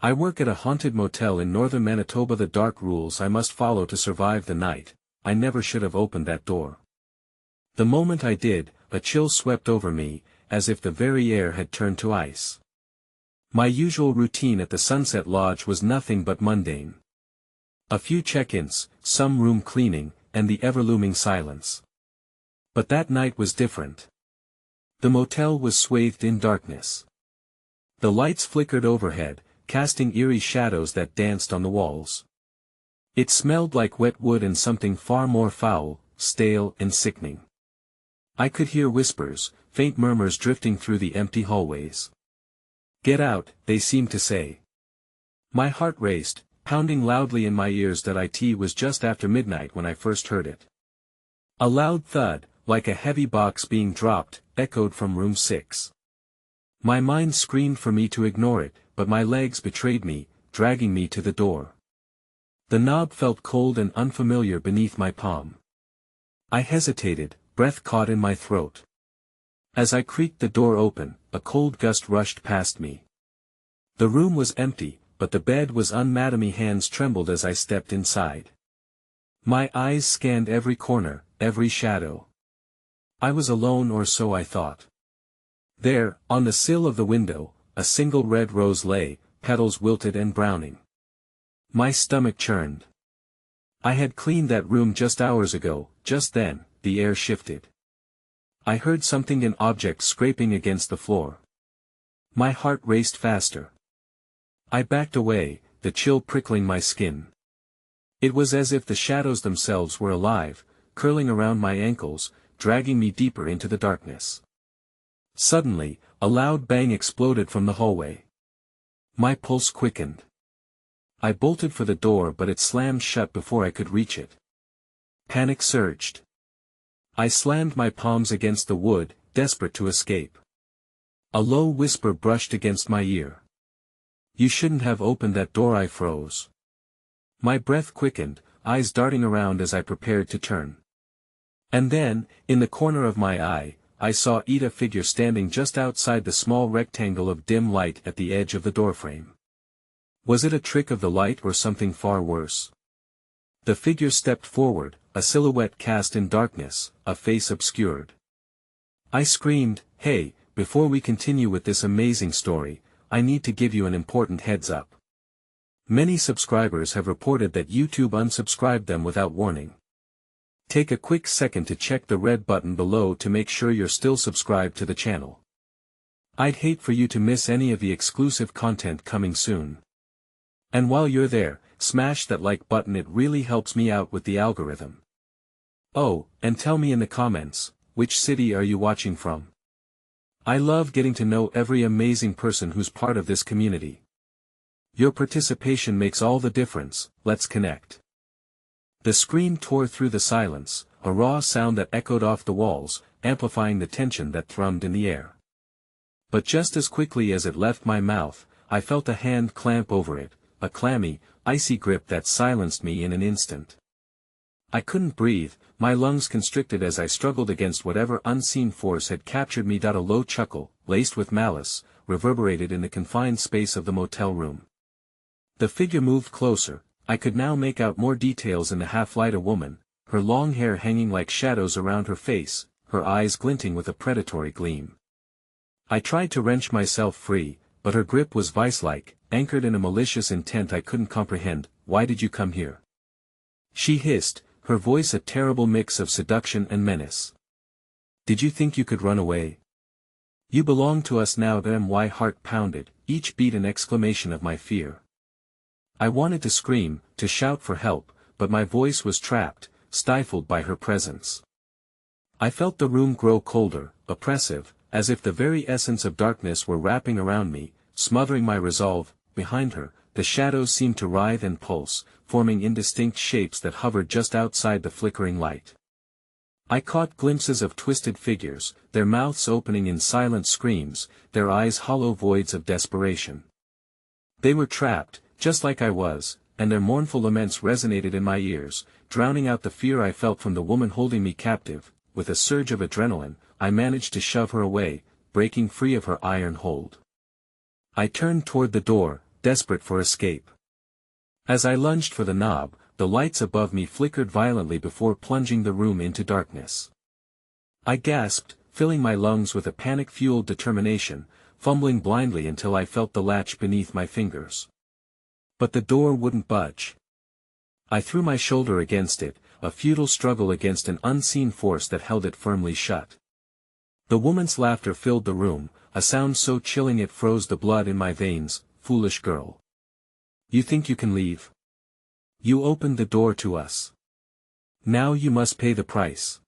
I work at a haunted motel in Northern Manitoba. The dark rules I must follow to survive the night. I never should have opened that door. The moment I did, a chill swept over me, as if the very air had turned to ice. My usual routine at the Sunset Lodge was nothing but mundane. A few check-ins, some room cleaning, and the ever-looming silence. But that night was different. The motel was swathed in darkness. The lights flickered overhead, casting eerie shadows that danced on the walls. It smelled like wet wood and something far more foul, stale and sickening. I could hear whispers, faint murmurs drifting through the empty hallways. "Get out," they seemed to say. My heart raced, pounding loudly in my ears. That it was just after midnight when I first heard it. A loud thud, like a heavy box being dropped, echoed from room 6. My mind screamed for me to ignore it, but my legs betrayed me, dragging me to the door. The knob felt cold and unfamiliar beneath my palm. I hesitated, breath caught in my throat. As I creaked the door open, a cold gust rushed past me. The room was empty, but the bed was unmatted. My hands trembled as I stepped inside. My eyes scanned every corner, every shadow. I was alone, or so I thought. There, on the sill of the window, a single red rose lay, petals wilted and browning. My stomach churned. I had cleaned that room just hours ago. Just then, the air shifted. I heard something, an object scraping against the floor. My heart raced faster. I backed away, the chill prickling my skin. It was as if the shadows themselves were alive, curling around my ankles, dragging me deeper into the darkness. Suddenly, a loud bang exploded from the hallway. My pulse quickened. I bolted for the door, but it slammed shut before I could reach it. Panic surged. I slammed my palms against the wood, desperate to escape. A low whisper brushed against my ear. "You shouldn't have opened that door." I froze. My breath quickened, eyes darting around as I prepared to turn. And then, in the corner of my eye, I saw a figure standing just outside the small rectangle of dim light at the edge of the doorframe. Was it a trick of the light or something far worse? The figure stepped forward, a silhouette cast in darkness, a face obscured. I screamed, "Hey, before we continue with this amazing story, I need to give you an important heads up." Many subscribers have reported that YouTube unsubscribed them without warning. Take a quick second to check the red button below to make sure you're still subscribed to the channel. I'd hate for you to miss any of the exclusive content coming soon. And while you're there, smash that like button, it really helps me out with the algorithm. Oh, and tell me in the comments, which city are you watching from? I love getting to know every amazing person who's part of this community. Your participation makes all the difference. Let's connect. The scream tore through the silence, a raw sound that echoed off the walls, amplifying the tension that thrummed in the air. But just as quickly as it left my mouth, I felt a hand clamp over it, a clammy, icy grip that silenced me in an instant. I couldn't breathe, my lungs constricted as I struggled against whatever unseen force had captured me. A low chuckle, laced with malice, reverberated in the confined space of the motel room. The figure moved closer. I could now make out more details in the half-light. A woman, her long hair hanging like shadows around her face, her eyes glinting with a predatory gleam. I tried to wrench myself free, but her grip was vice-like, anchored in a malicious intent I couldn't comprehend. "Why did you come here?" she hissed, her voice a terrible mix of seduction and menace. "Did you think you could run away? You belong to us now." My heart pounded, each beat an exclamation of my fear. I wanted to scream, to shout for help, but my voice was trapped, stifled by her presence. I felt the room grow colder, oppressive, as if the very essence of darkness were wrapping around me, smothering my resolve. Behind her, the shadows seemed to writhe and pulse, forming indistinct shapes that hovered just outside the flickering light. I caught glimpses of twisted figures, their mouths opening in silent screams, their eyes hollow voids of desperation. They were trapped, just like I was, and their mournful laments resonated in my ears, drowning out the fear I felt from the woman holding me captive. With a surge of adrenaline, I managed to shove her away, breaking free of her iron hold. I turned toward the door, desperate for escape. As I lunged for the knob, the lights above me flickered violently before plunging the room into darkness. I gasped, filling my lungs with a panic-fueled determination, fumbling blindly until I felt the latch beneath my fingers. But the door wouldn't budge. I threw my shoulder against it, a futile struggle against an unseen force that held it firmly shut. The woman's laughter filled the room, a sound so chilling it froze the blood in my veins. "Foolish girl. You think you can leave? You opened the door to us. Now you must pay the price."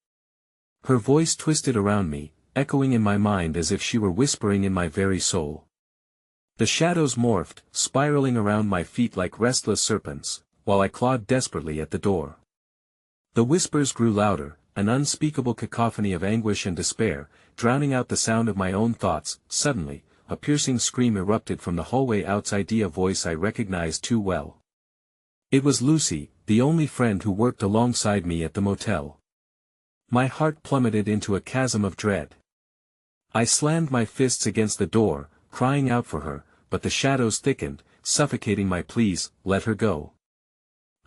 Her voice twisted around me, echoing in my mind as if she were whispering in my very soul. The shadows morphed, spiraling around my feet like restless serpents, while I clawed desperately at the door. The whispers grew louder, an unspeakable cacophony of anguish and despair, drowning out the sound of my own thoughts. Suddenly, a piercing scream erupted from the hallway outside, a voice I recognized too well. It was Lucy, the only friend who worked alongside me at the motel. My heart plummeted into a chasm of dread. I slammed my fists against the door, crying out for her, but the shadows thickened, suffocating my pleas. "Let her go,"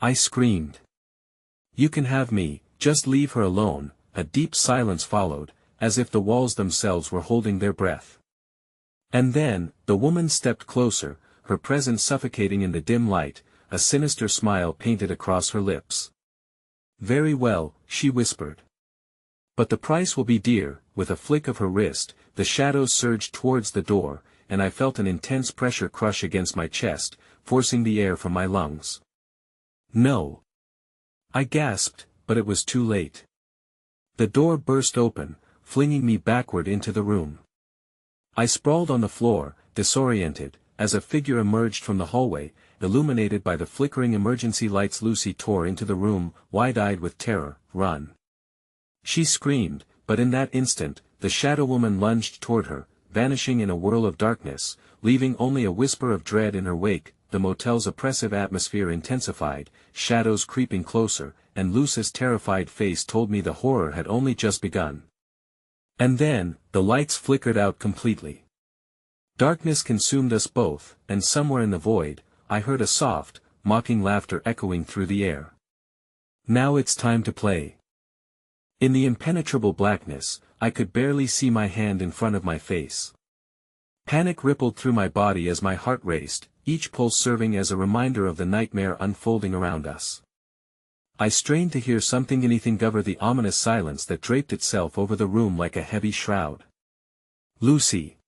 I screamed. "You can have me, just leave her alone." A deep silence followed, as if the walls themselves were holding their breath. And then, the woman stepped closer, her presence suffocating in the dim light, a sinister smile painted across her lips. "Very well," she whispered. "But the price will be dear." With a flick of her wrist, the shadows surged towards the door, and I felt an intense pressure crush against my chest, forcing the air from my lungs. "No!" I gasped, but it was too late. The door burst open, flinging me backward into the room. I sprawled on the floor, disoriented, as a figure emerged from the hallway, illuminated by the flickering emergency lights. Lucy tore into the room, wide-eyed with terror. "Run!" she screamed, but in that instant, the shadow woman lunged toward her, vanishing in a whirl of darkness, leaving only a whisper of dread in her wake. The motel's oppressive atmosphere intensified, shadows creeping closer, and Lucy's terrified face told me the horror had only just begun. And then, the lights flickered out completely. Darkness consumed us both, and somewhere in the void, I heard a soft, mocking laughter echoing through the air. "Now it's time to play." In the impenetrable blackness, I could barely see my hand in front of my face. Panic rippled through my body as my heart raced, each pulse serving as a reminder of the nightmare unfolding around us. I strained to hear something, anything, cover the ominous silence that draped itself over the room like a heavy shroud. "Lucy!"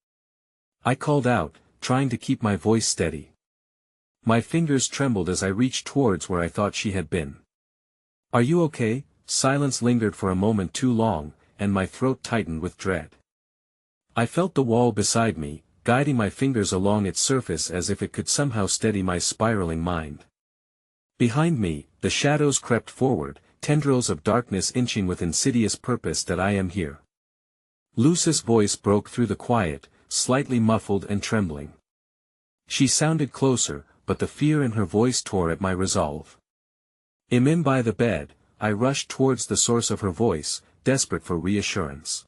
I called out, trying to keep my voice steady. My fingers trembled as I reached towards where I thought she had been. "Are you okay?" Silence lingered for a moment too long, and my throat tightened with dread. I felt the wall beside me, guiding my fingers along its surface as if it could somehow steady my spiraling mind. Behind me, the shadows crept forward, tendrils of darkness inching with insidious purpose. "That I am here." Lucy's voice broke through the quiet, slightly muffled and trembling. She sounded closer, but the fear in her voice tore at my resolve. In by the bed, I rushed towards the source of her voice, desperate for reassurance.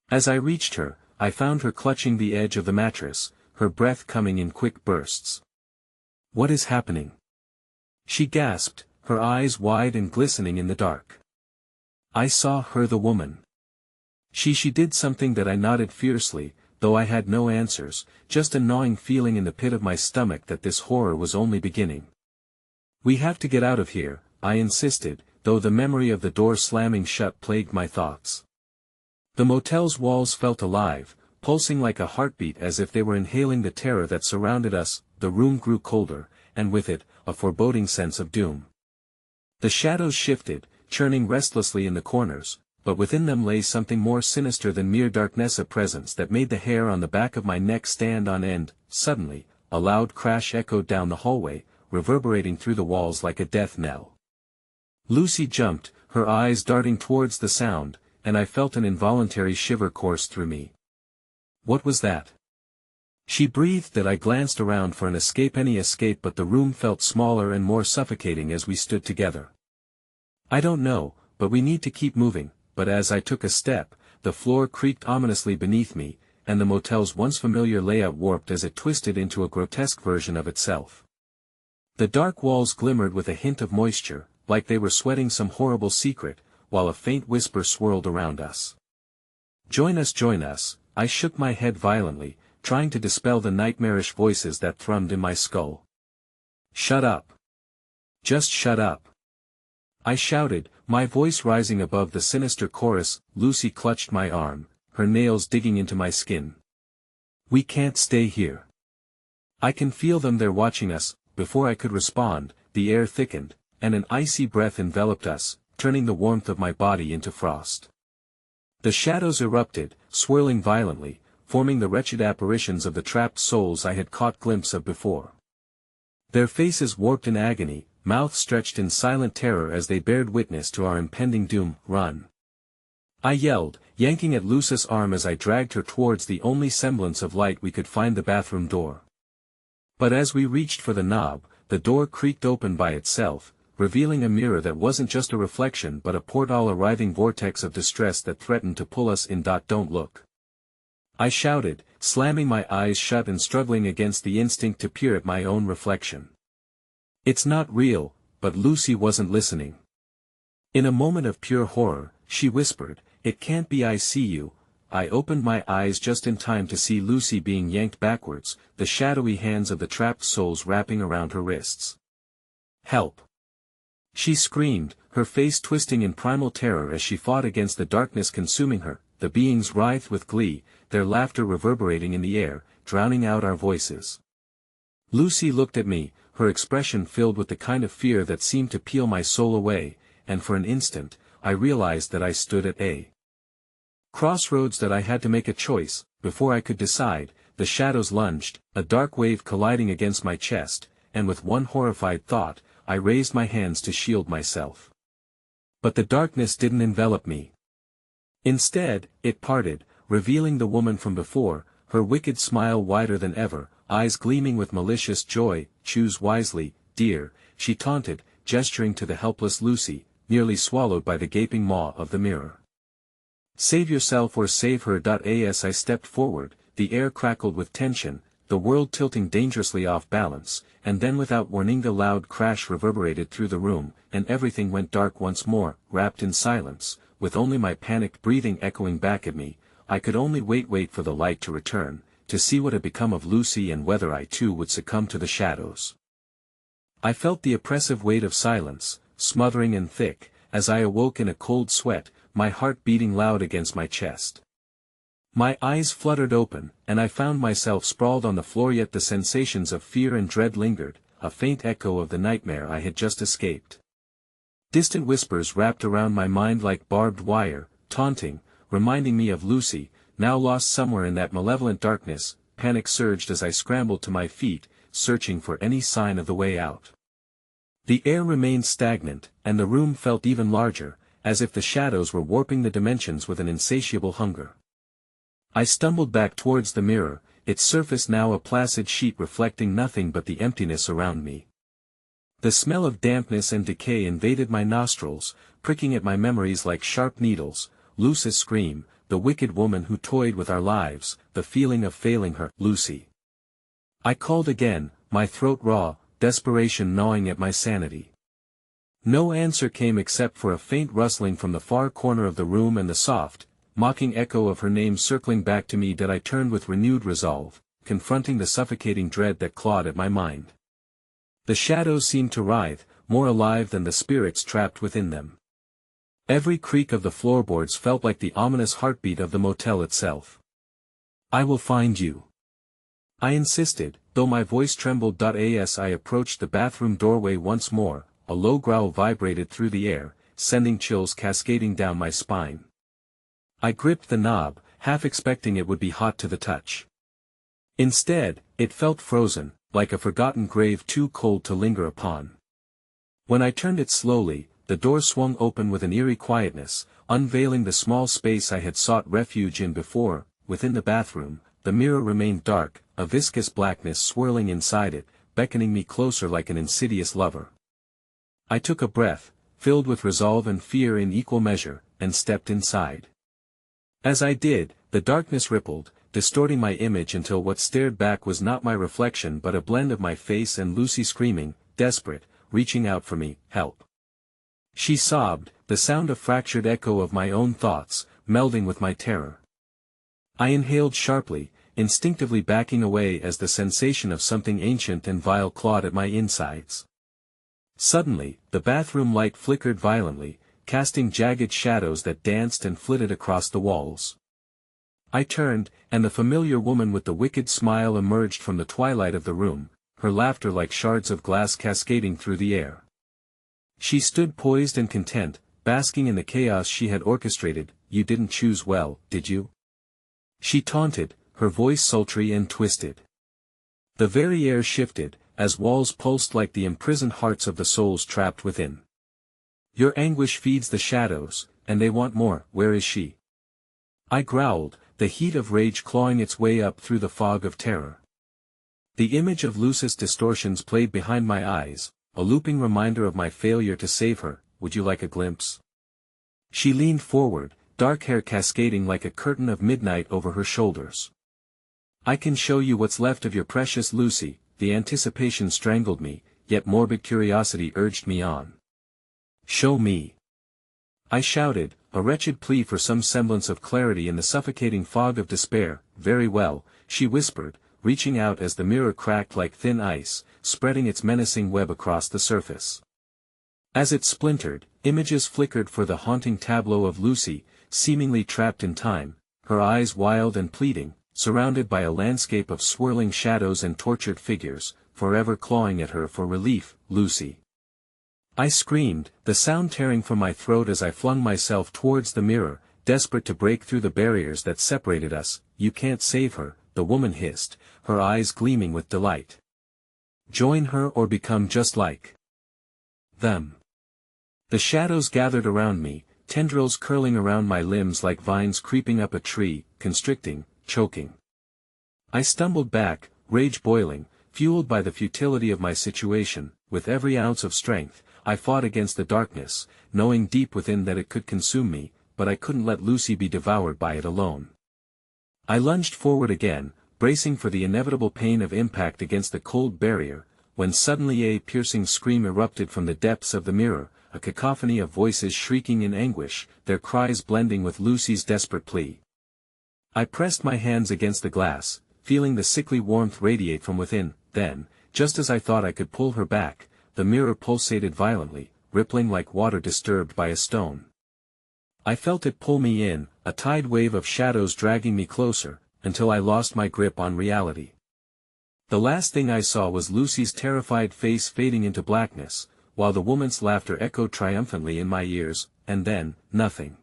As I reached her, I found her clutching the edge of the mattress, her breath coming in quick bursts. "What is happening?" she gasped, her eyes wide and glistening in the dark. I saw her, the woman. She did something that I nodded fiercely, though I had no answers, just a gnawing feeling in the pit of my stomach that this horror was only beginning. "We have to get out of here," I insisted, though the memory of the door slamming shut plagued my thoughts. The motel's walls felt alive, pulsing like a heartbeat as if they were inhaling the terror that surrounded us. The room grew colder, and with it, a foreboding sense of doom. The shadows shifted, churning restlessly in the corners, but within them lay something more sinister than mere darkness, a presence that made the hair on the back of my neck stand on end. Suddenly, a loud crash echoed down the hallway, reverberating through the walls like a death knell. Lucy jumped, her eyes darting towards the sound, and I felt an involuntary shiver course through me. "What was that?" she breathed. That I glanced around for an escape, any escape, but the room felt smaller and more suffocating as we stood together. "I don't know, but we need to keep moving." But as I took a step, the floor creaked ominously beneath me, and the motel's once familiar layout warped as it twisted into a grotesque version of itself. The dark walls glimmered with a hint of moisture, like they were sweating some horrible secret, while a faint whisper swirled around us. Join us, I shook my head violently, trying to dispel the nightmarish voices that thrummed in my skull. Shut up. Just shut up. I shouted, my voice rising above the sinister chorus. Lucy clutched my arm, her nails digging into my skin. We can't stay here. I can feel them, they're watching us. Before I could respond, the air thickened, and an icy breath enveloped us, turning the warmth of my body into frost. The shadows erupted, swirling violently, forming the wretched apparitions of the trapped souls I had caught glimpse of before. Their faces warped in agony, mouths stretched in silent terror as they bared witness to our impending doom. Run! I yelled, yanking at Lucy's arm as I dragged her towards the only semblance of light we could find, the bathroom door. But as we reached for the knob, the door creaked open by itself, revealing a mirror that wasn't just a reflection but a portal, a writhing vortex of distress that threatened to pull us in. Don't look! I shouted, slamming my eyes shut and struggling against the instinct to peer at my own reflection. It's not real, but Lucy wasn't listening. In a moment of pure horror, she whispered, it can't be, I see you. I opened my eyes just in time to see Lucy being yanked backwards, the shadowy hands of the trapped souls wrapping around her wrists. Help! She screamed, her face twisting in primal terror as she fought against the darkness consuming her. The beings writhed with glee, their laughter reverberating in the air, drowning out our voices. Lucy looked at me, her expression filled with the kind of fear that seemed to peel my soul away, and for an instant, I realized that I stood at a crossroads, that I had to make a choice. Before I could decide, the shadows lunged, a dark wave colliding against my chest, and with one horrified thought, I raised my hands to shield myself. But the darkness didn't envelop me. Instead, it parted, revealing the woman from before, her wicked smile wider than ever, eyes gleaming with malicious joy. Choose wisely, dear, she taunted, gesturing to the helpless Lucy, nearly swallowed by the gaping maw of the mirror. Save yourself or save her. As I stepped forward, the air crackled with tension, the world tilting dangerously off balance, and then without warning the loud crash reverberated through the room, and everything went dark once more. Wrapped in silence, with only my panicked breathing echoing back at me, I could only wait for the light to return, to see what had become of Lucy and whether I too would succumb to the shadows. I felt the oppressive weight of silence, smothering and thick, as I awoke in a cold sweat, my heart beating loud against my chest. My eyes fluttered open, and I found myself sprawled on the floor, yet the sensations of fear and dread lingered, a faint echo of the nightmare I had just escaped. Distant whispers wrapped around my mind like barbed wire, taunting, reminding me of Lucy, now lost somewhere in that malevolent darkness. Panic surged as I scrambled to my feet, searching for any sign of the way out. The air remained stagnant, and the room felt even larger, as if the shadows were warping the dimensions with an insatiable hunger. I stumbled back towards the mirror, its surface now a placid sheet reflecting nothing but the emptiness around me. The smell of dampness and decay invaded my nostrils, pricking at my memories like sharp needles. Lucy's scream, the wicked woman who toyed with our lives, the feeling of failing her. Lucy! I called again, my throat raw, desperation gnawing at my sanity. No answer came except for a faint rustling from the far corner of the room and the soft, mocking echo of her name circling back to me. I turned with renewed resolve, confronting the suffocating dread that clawed at my mind. The shadows seemed to writhe, more alive than the spirits trapped within them. Every creak of the floorboards felt like the ominous heartbeat of the motel itself. I will find you, I insisted, though my voice trembled. As I approached the bathroom doorway once more, a low growl vibrated through the air, sending chills cascading down my spine. I gripped the knob, half expecting it would be hot to the touch. Instead, it felt frozen, like a forgotten grave too cold to linger upon. When I turned it slowly, the door swung open with an eerie quietness, unveiling the small space I had sought refuge in before. Within the bathroom, the mirror remained dark, a viscous blackness swirling inside it, beckoning me closer like an insidious lover. I took a breath, filled with resolve and fear in equal measure, and stepped inside. As I did, the darkness rippled, distorting my image until what stared back was not my reflection but a blend of my face and Lucy screaming, desperate, reaching out for me, help. She sobbed, the sound a fractured echo of my own thoughts, melding with my terror. I inhaled sharply, instinctively backing away as the sensation of something ancient and vile clawed at my insides. Suddenly, the bathroom light flickered violently, casting jagged shadows that danced and flitted across the walls. I turned, and the familiar woman with the wicked smile emerged from the twilight of the room, her laughter like shards of glass cascading through the air. She stood poised and content, basking in the chaos she had orchestrated. You didn't choose well, did you? She taunted, her voice sultry and twisted. The very air shifted, as walls pulsed like the imprisoned hearts of the souls trapped within. Your anguish feeds the shadows, and they want more. Where is she? I growled, the heat of rage clawing its way up through the fog of terror. The image of Lucy's distortions played behind my eyes, a looping reminder of my failure to save her. Would you like a glimpse? She leaned forward, dark hair cascading like a curtain of midnight over her shoulders. I can show you what's left of your precious Lucy. The anticipation strangled me, yet morbid curiosity urged me on. Show me. I shouted, a wretched plea for some semblance of clarity in the suffocating fog of despair. Very well, she whispered, reaching out as the mirror cracked like thin ice, spreading its menacing web across the surface. As it splintered, images flickered for the haunting tableau of Lucy, seemingly trapped in time, her eyes wild and pleading, surrounded by a landscape of swirling shadows and tortured figures, forever clawing at her for relief. Lucy. I screamed, the sound tearing from my throat as I flung myself towards the mirror, desperate to break through the barriers that separated us. You can't save her, the woman hissed, her eyes gleaming with delight. Join her or become just like them. The shadows gathered around me, tendrils curling around my limbs like vines creeping up a tree, constricting, choking. I stumbled back, rage boiling, fueled by the futility of my situation. With every ounce of strength, I fought against the darkness, knowing deep within that it could consume me, but I couldn't let Lucy be devoured by it alone. I lunged forward again, bracing for the inevitable pain of impact against the cold barrier, when suddenly a piercing scream erupted from the depths of the mirror, a cacophony of voices shrieking in anguish, their cries blending with Lucy's desperate plea. I pressed my hands against the glass, feeling the sickly warmth radiate from within. Then, just as I thought I could pull her back, the mirror pulsated violently, rippling like water disturbed by a stone. I felt it pull me in, a tide wave of shadows dragging me closer, until I lost my grip on reality. The last thing I saw was Lucy's terrified face fading into blackness, while the woman's laughter echoed triumphantly in my ears, and then, nothing.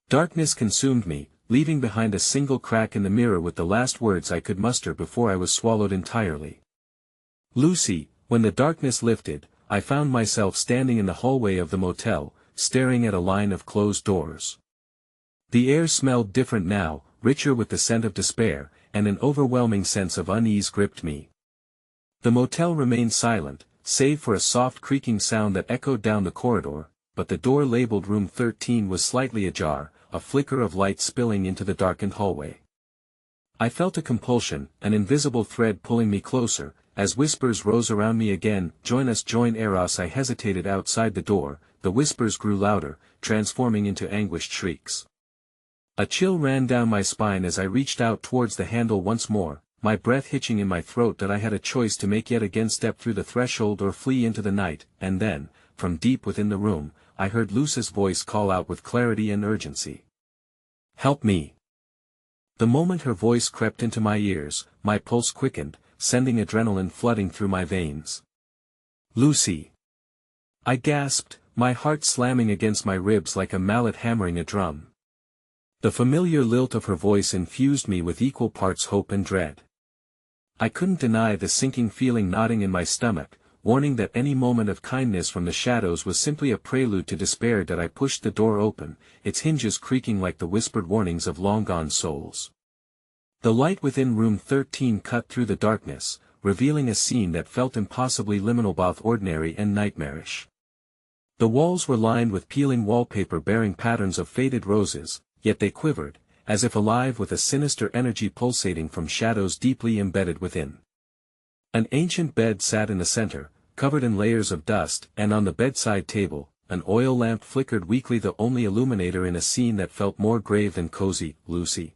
Darkness consumed me, leaving behind a single crack in the mirror with the last words I could muster before I was swallowed entirely. Lucy. When the darkness lifted, I found myself standing in the hallway of the motel, staring at a line of closed doors. The air smelled different now, richer with the scent of despair, and an overwhelming sense of unease gripped me. The motel remained silent, save for a soft creaking sound that echoed down the corridor, but the door labeled Room 13 was slightly ajar, a flicker of light spilling into the darkened hallway. I felt a compulsion, an invisible thread pulling me closer, as whispers rose around me again. Join us, join Eros. I hesitated outside the door, the whispers grew louder, transforming into anguished shrieks. A chill ran down my spine as I reached out towards the handle once more, my breath hitching in my throat that I had a choice to make yet again: step through the threshold or flee into the night. And then, from deep within the room, I heard Lucy's voice call out with clarity and urgency. Help me. The moment her voice crept into my ears, my pulse quickened, sending adrenaline flooding through my veins. Lucy. I gasped, my heart slamming against my ribs like a mallet hammering a drum. The familiar lilt of her voice infused me with equal parts hope and dread. I couldn't deny the sinking feeling gnawing in my stomach, warning that any moment of kindness from the shadows was simply a prelude to despair. That I pushed the door open, its hinges creaking like the whispered warnings of long-gone souls. The light within Room 13 cut through the darkness, revealing a scene that felt impossibly liminal, both ordinary and nightmarish. The walls were lined with peeling wallpaper bearing patterns of faded roses, yet they quivered, as if alive with a sinister energy pulsating from shadows deeply embedded within. An ancient bed sat in the center, covered in layers of dust, and on the bedside table, an oil lamp flickered weakly, the only illuminator in a scene that felt more grave than cozy. "Lucy."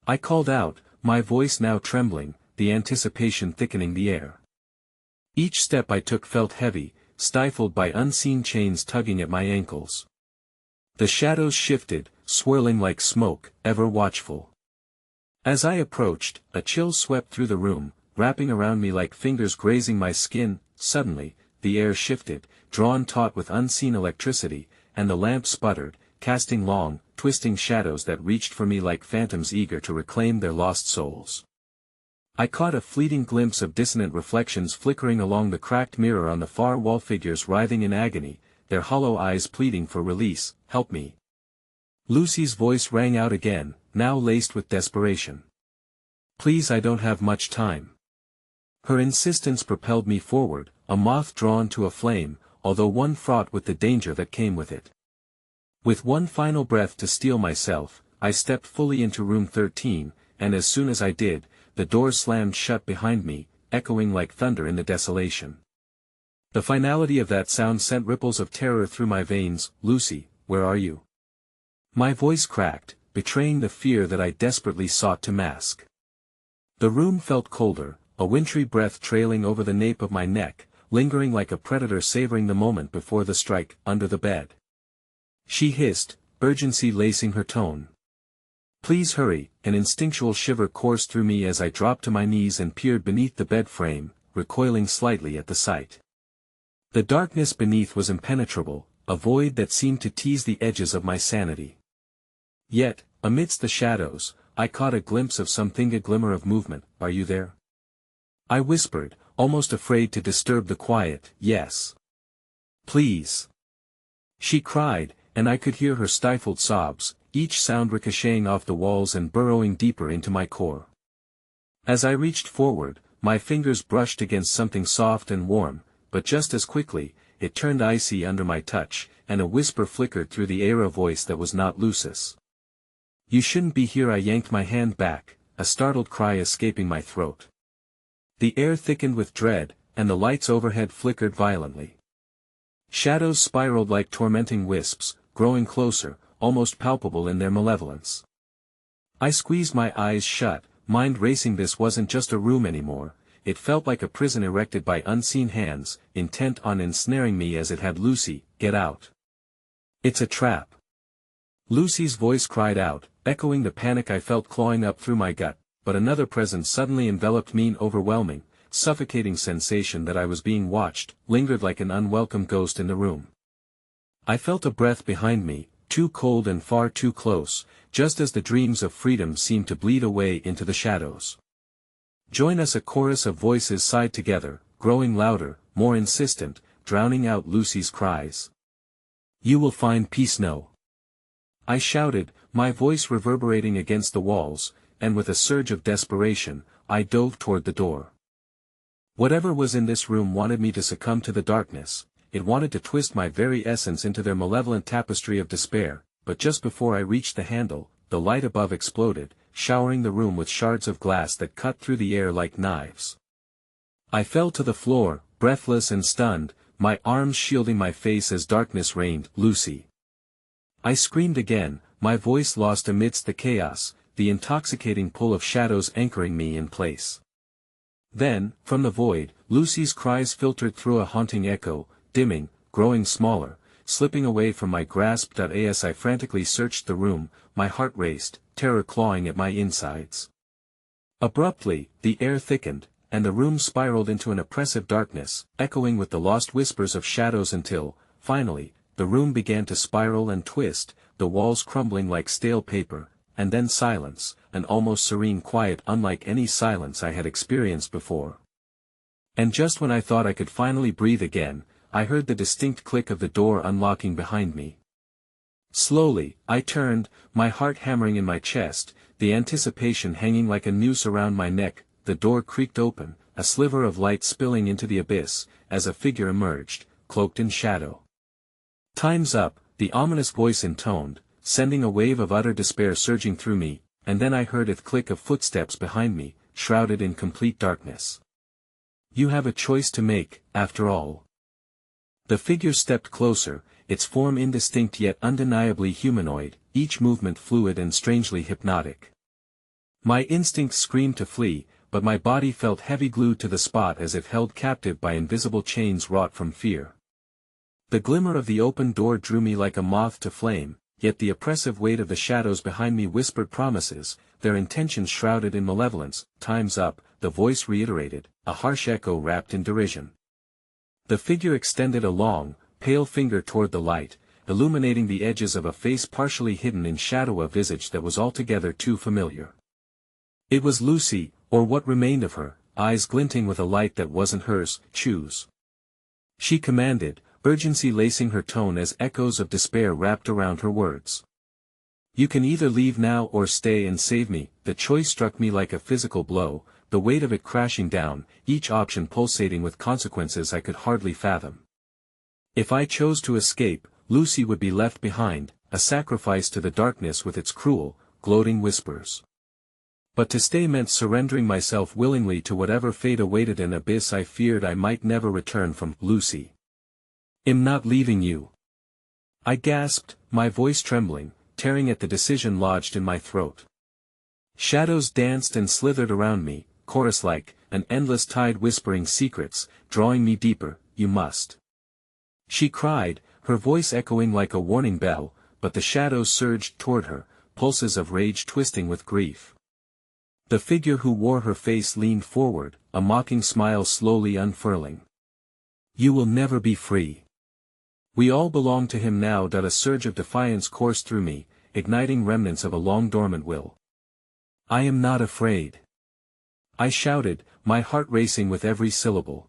I called out, my voice now trembling, the anticipation thickening the air. Each step I took felt heavy, stifled by unseen chains tugging at my ankles. The shadows shifted, swirling like smoke, ever watchful. As I approached, a chill swept through the room, wrapping around me like fingers grazing my skin. Suddenly, the air shifted, drawn taut with unseen electricity, and the lamp sputtered, casting long, twisting shadows that reached for me like phantoms eager to reclaim their lost souls. I caught a fleeting glimpse of dissonant reflections flickering along the cracked mirror on the far wall, figures writhing in agony, their hollow eyes pleading for release. "Help me." Lucy's voice rang out again, now laced with desperation. "Please, I don't have much time." Her insistence propelled me forward, a moth drawn to a flame, although one fraught with the danger that came with it. With one final breath to steel myself, I stepped fully into room 13, and as soon as I did, the door slammed shut behind me, echoing like thunder in the desolation. The finality of that sound sent ripples of terror through my veins. "Lucy, where are you?" My voice cracked, betraying the fear that I desperately sought to mask. The room felt colder, a wintry breath trailing over the nape of my neck, lingering like a predator savoring the moment before the strike. "Under the bed," she hissed, urgency lacing her tone. "Please hurry." An instinctual shiver coursed through me as I dropped to my knees and peered beneath the bed frame, recoiling slightly at the sight. The darkness beneath was impenetrable, a void that seemed to tease the edges of my sanity. Yet, amidst the shadows, I caught a glimpse of something, a glimmer of movement. "Are you there?" I whispered, almost afraid to disturb the quiet. "Yes. Please," she cried, and I could hear her stifled sobs, each sound ricocheting off the walls and burrowing deeper into my core. As I reached forward, my fingers brushed against something soft and warm, but just as quickly, it turned icy under my touch, and a whisper flickered through the air, a voice that was not Lucy's. "You shouldn't be here." I yanked my hand back, a startled cry escaping my throat. The air thickened with dread, and the lights overhead flickered violently. Shadows spiraled like tormenting wisps, growing closer, almost palpable in their malevolence. I squeezed my eyes shut, mind racing. This wasn't just a room anymore, it felt like a prison erected by unseen hands, intent on ensnaring me as it had Lucy. "Get out. It's a trap." Lucy's voice cried out, echoing the panic I felt clawing up through my gut, but another presence suddenly enveloped me, an overwhelming, suffocating sensation that I was being watched, lingered like an unwelcome ghost in the room. I felt a breath behind me, too cold and far too close, just as the dreams of freedom seemed to bleed away into the shadows. "Join us!" a chorus of voices sighed together, growing louder, more insistent, drowning out Lucy's cries. "You will find peace now," I shouted, my voice reverberating against the walls, and with a surge of desperation, I dove toward the door. Whatever was in this room wanted me to succumb to the darkness. It wanted to twist my very essence into their malevolent tapestry of despair, but just before I reached the handle, the light above exploded, showering the room with shards of glass that cut through the air like knives. I fell to the floor, breathless and stunned, my arms shielding my face as darkness reigned. "Lucy!" I screamed again, my voice lost amidst the chaos, the intoxicating pull of shadows anchoring me in place. Then, from the void, Lucy's cries filtered through, a haunting echo, dimming, growing smaller, slipping away from my grasp. As I frantically searched the room, my heart raced, terror clawing at my insides. Abruptly, the air thickened, and the room spiraled into an oppressive darkness, echoing with the lost whispers of shadows until, finally, the room began to spiral and twist, the walls crumbling like stale paper, and then silence, an almost serene quiet unlike any silence I had experienced before. And just when I thought I could finally breathe again, I heard the distinct click of the door unlocking behind me. Slowly, I turned, my heart hammering in my chest, the anticipation hanging like a noose around my neck. The door creaked open, a sliver of light spilling into the abyss, as a figure emerged, cloaked in shadow. "Time's up," the ominous voice intoned, sending a wave of utter despair surging through me, and then I heard a click of footsteps behind me, shrouded in complete darkness. You have a choice to make, after all. The figure stepped closer, its form indistinct yet undeniably humanoid, each movement fluid and strangely hypnotic. My instincts screamed to flee, but my body felt heavy glued to the spot as if held captive by invisible chains wrought from fear. The glimmer of the open door drew me like a moth to flame, yet the oppressive weight of the shadows behind me whispered promises, their intentions shrouded in malevolence. Time's up, the voice reiterated, a harsh echo wrapped in derision. The figure extended a long, pale finger toward the light, illuminating the edges of a face partially hidden in shadow, a visage that was altogether too familiar. It was Lucy, or what remained of her, eyes glinting with a light that wasn't hers. Choose. She commanded, urgency lacing her tone as echoes of despair wrapped around her words. You can either leave now or stay and save me. The choice struck me like a physical blow, the weight of it crashing down, each option pulsating with consequences I could hardly fathom. If I chose to escape, Lucy would be left behind, a sacrifice to the darkness with its cruel, gloating whispers. But to stay meant surrendering myself willingly to whatever fate awaited, an abyss I feared I might never return from. Lucy. I'm not leaving you. I gasped, my voice trembling, tearing at the decision lodged in my throat. Shadows danced and slithered around me, chorus-like, an endless tide whispering secrets, drawing me deeper. You must. She cried, her voice echoing like a warning bell, but the shadows surged toward her, pulses of rage twisting with grief. The figure who wore her face leaned forward, a mocking smile slowly unfurling. You will never be free. We all belong to him now. A surge of defiance coursed through me, igniting remnants of a long-dormant will. I am not afraid. I shouted, my heart racing with every syllable.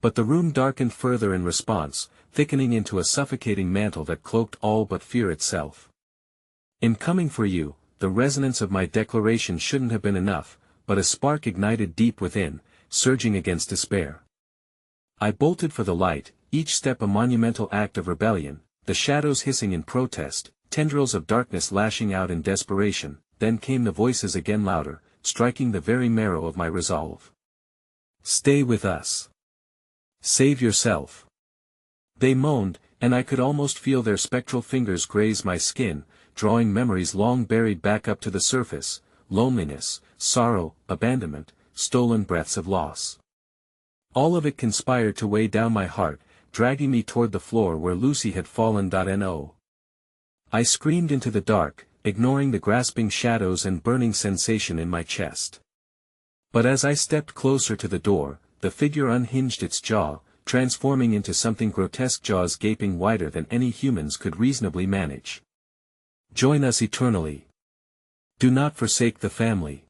But the room darkened further in response, thickening into a suffocating mantle that cloaked all but fear itself. In coming for you, the resonance of my declaration shouldn't have been enough, but a spark ignited deep within, surging against despair. I bolted for the light, each step a monumental act of rebellion, the shadows hissing in protest, tendrils of darkness lashing out in desperation. Then came the voices again, louder, striking the very marrow of my resolve. Stay with us. Save yourself. They moaned, and I could almost feel their spectral fingers graze my skin, drawing memories long buried back up to the surface, loneliness, sorrow, abandonment, stolen breaths of loss. All of it conspired to weigh down my heart, dragging me toward the floor where Lucy had fallen. No. I screamed into the dark, ignoring the grasping shadows and burning sensation in my chest. But as I stepped closer to the door, the figure unhinged its jaw, transforming into something grotesque, jaws gaping wider than any humans could reasonably manage. Join us eternally. Do not forsake the family.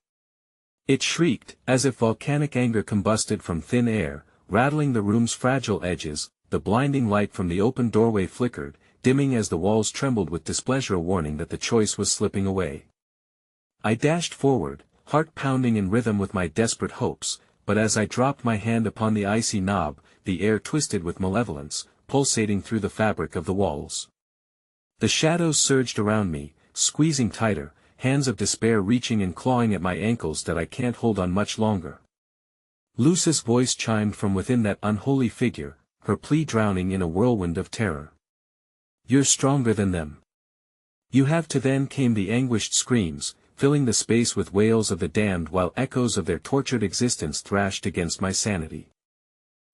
It shrieked, as if volcanic anger combusted from thin air, rattling the room's fragile edges. The blinding light from the open doorway flickered, dimming as the walls trembled with displeasure, a warning that the choice was slipping away. I dashed forward, heart pounding in rhythm with my desperate hopes, but as I dropped my hand upon the icy knob, the air twisted with malevolence, pulsating through the fabric of the walls. The shadows surged around me, squeezing tighter, hands of despair reaching and clawing at my ankles. I can't hold on much longer. Lucy's voice chimed from within that unholy figure, her plea drowning in a whirlwind of terror. You're stronger than them. You have to. Then came the anguished screams, filling the space with wails of the damned while echoes of their tortured existence thrashed against my sanity.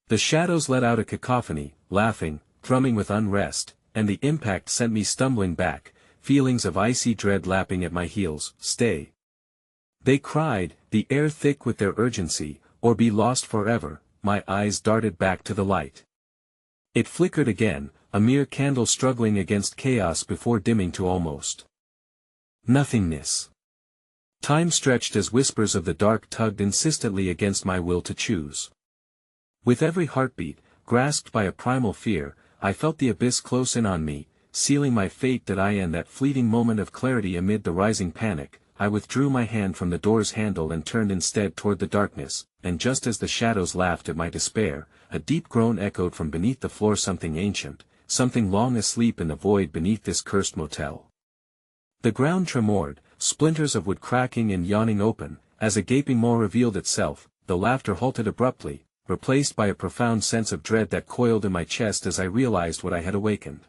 The shadows let out a cacophony, laughing, thrumming with unrest, and the impact sent me stumbling back, feelings of icy dread lapping at my heels. Stay. They cried, the air thick with their urgency, or be lost forever. My eyes darted back to the light. It flickered again, a mere candle struggling against chaos before dimming to almost nothingness. Time stretched as whispers of the dark tugged insistently against my will to choose. With every heartbeat, grasped by a primal fear, I felt the abyss close in on me, sealing my fate. In that fleeting moment of clarity amid the rising panic, I withdrew my hand from the door's handle and turned instead toward the darkness, and just as the shadows laughed at my despair, a deep groan echoed from beneath the floor. Something ancient, something long asleep in the void beneath this cursed motel. The ground tremored, splinters of wood cracking and yawning open, as a gaping maw revealed itself. The laughter halted abruptly, replaced by a profound sense of dread that coiled in my chest as I realized what I had awakened.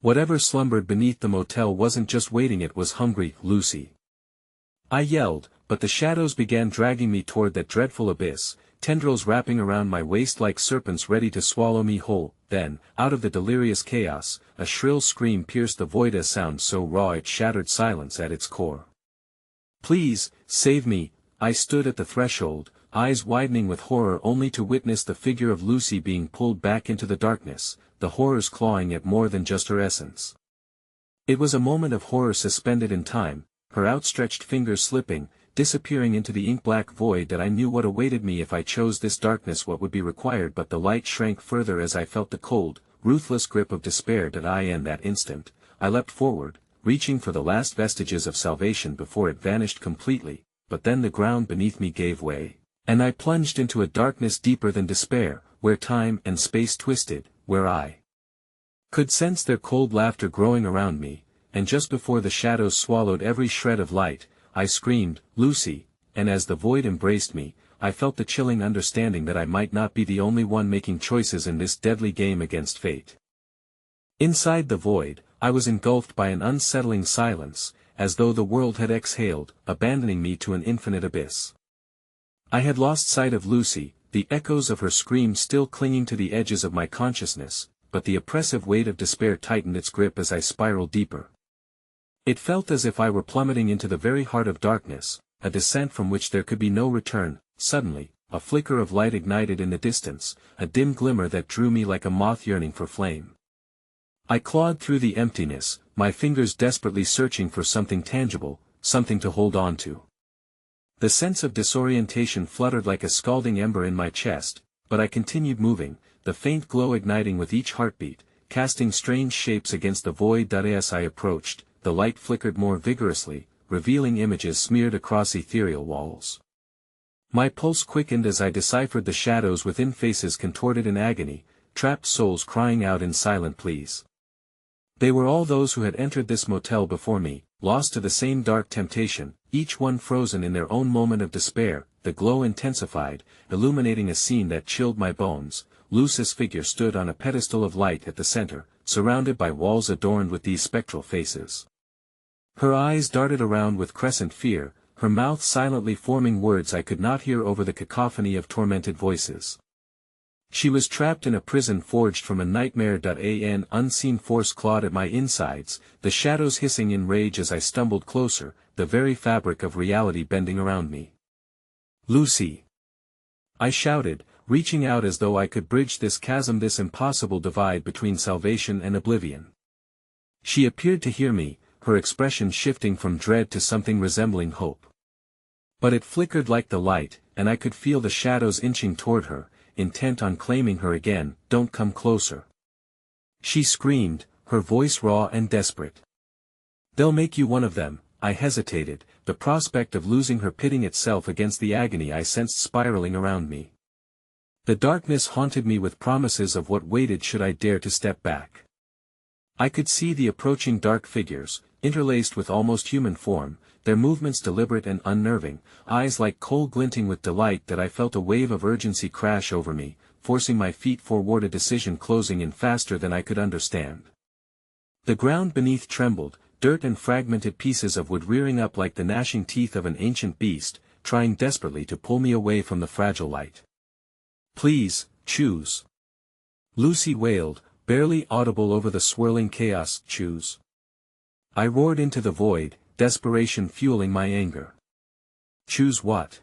Whatever slumbered beneath the motel wasn't just waiting, it was hungry. Lucy! I yelled, but the shadows began dragging me toward that dreadful abyss, tendrils wrapping around my waist like serpents ready to swallow me whole. Then, out of the delirious chaos, a shrill scream pierced the void, a sound so raw it shattered silence at its core. Please, save me! I stood at the threshold, eyes widening with horror, only to witness the figure of Lucy being pulled back into the darkness, the horrors clawing at more than just her essence. It was a moment of horror suspended in time, her outstretched fingers slipping, disappearing into the ink-black void that I knew what awaited me if I chose this darkness. What would be required? But the light shrank further as I felt the cold, ruthless grip of despair. In that instant, I leapt forward, reaching for the last vestiges of salvation before it vanished completely, but then the ground beneath me gave way, and I plunged into a darkness deeper than despair, where time and space twisted, where I could sense their cold laughter growing around me, and just before the shadows swallowed every shred of light, I screamed, Lucy, and as the void embraced me, I felt the chilling understanding that I might not be the only one making choices in this deadly game against fate. Inside the void, I was engulfed by an unsettling silence, as though the world had exhaled, abandoning me to an infinite abyss. I had lost sight of Lucy, the echoes of her scream still clinging to the edges of my consciousness, but the oppressive weight of despair tightened its grip as I spiraled deeper. It felt as if I were plummeting into the very heart of darkness, a descent from which there could be no return. Suddenly, a flicker of light ignited in the distance, a dim glimmer that drew me like a moth yearning for flame. I clawed through the emptiness, my fingers desperately searching for something tangible, something to hold on to. The sense of disorientation fluttered like a scalding ember in my chest, but I continued moving, the faint glow igniting with each heartbeat, casting strange shapes against the void. As I approached, the light flickered more vigorously, revealing images smeared across ethereal walls. My pulse quickened as I deciphered the shadows within, faces contorted in agony, trapped souls crying out in silent pleas. They were all those who had entered this motel before me, lost to the same dark temptation, each one frozen in their own moment of despair. The glow intensified, illuminating a scene that chilled my bones. Lucy's figure stood on a pedestal of light at the center, surrounded by walls adorned with these spectral faces. Her eyes darted around with crescent fear, her mouth silently forming words I could not hear over the cacophony of tormented voices. She was trapped in a prison forged from a nightmare. An unseen force clawed at my insides, the shadows hissing in rage as I stumbled closer, the very fabric of reality bending around me. Lucy! I shouted, reaching out as though I could bridge this chasm, this impossible divide between salvation and oblivion. She appeared to hear me, her expression shifting from dread to something resembling hope. But it flickered like the light, and I could feel the shadows inching toward her, intent on claiming her again. Don't come closer! She screamed, her voice raw and desperate. They'll make you one of them. I hesitated, the prospect of losing her pitting itself against the agony I sensed spiraling around me. The darkness haunted me with promises of what waited should I dare to step back. I could see the approaching dark figures, interlaced with almost human form, their movements deliberate and unnerving, eyes like coal glinting with delight. That I felt a wave of urgency crash over me, forcing my feet forward, a decision closing in faster than I could understand. The ground beneath trembled, dirt and fragmented pieces of wood rearing up like the gnashing teeth of an ancient beast, trying desperately to pull me away from the fragile light. Please, choose! Lucy wailed, barely audible over the swirling chaos. Choose! I roared into the void, desperation fueling my anger. Choose what?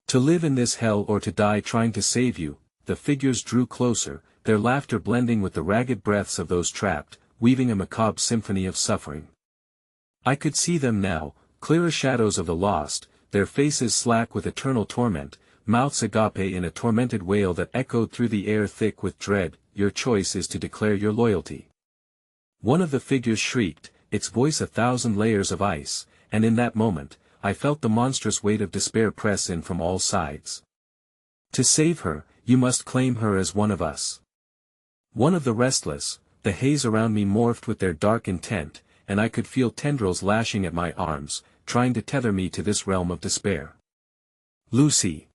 To live in this hell or to die trying to save you? The figures drew closer, their laughter blending with the ragged breaths of those trapped, weaving a macabre symphony of suffering. I could see them now, clearer shadows of the lost, their faces slack with eternal torment, mouths agape in a tormented wail that echoed through the air thick with dread. Your choice is to declare your loyalty. One of the figures shrieked, its voice 1,000 layers of ice, and in that moment, I felt the monstrous weight of despair press in from all sides. To save her, you must claim her as one of us. One of the restless. The haze around me morphed with their dark intent, and I could feel tendrils lashing at my arms, trying to tether me to this realm of despair. "Lucy!"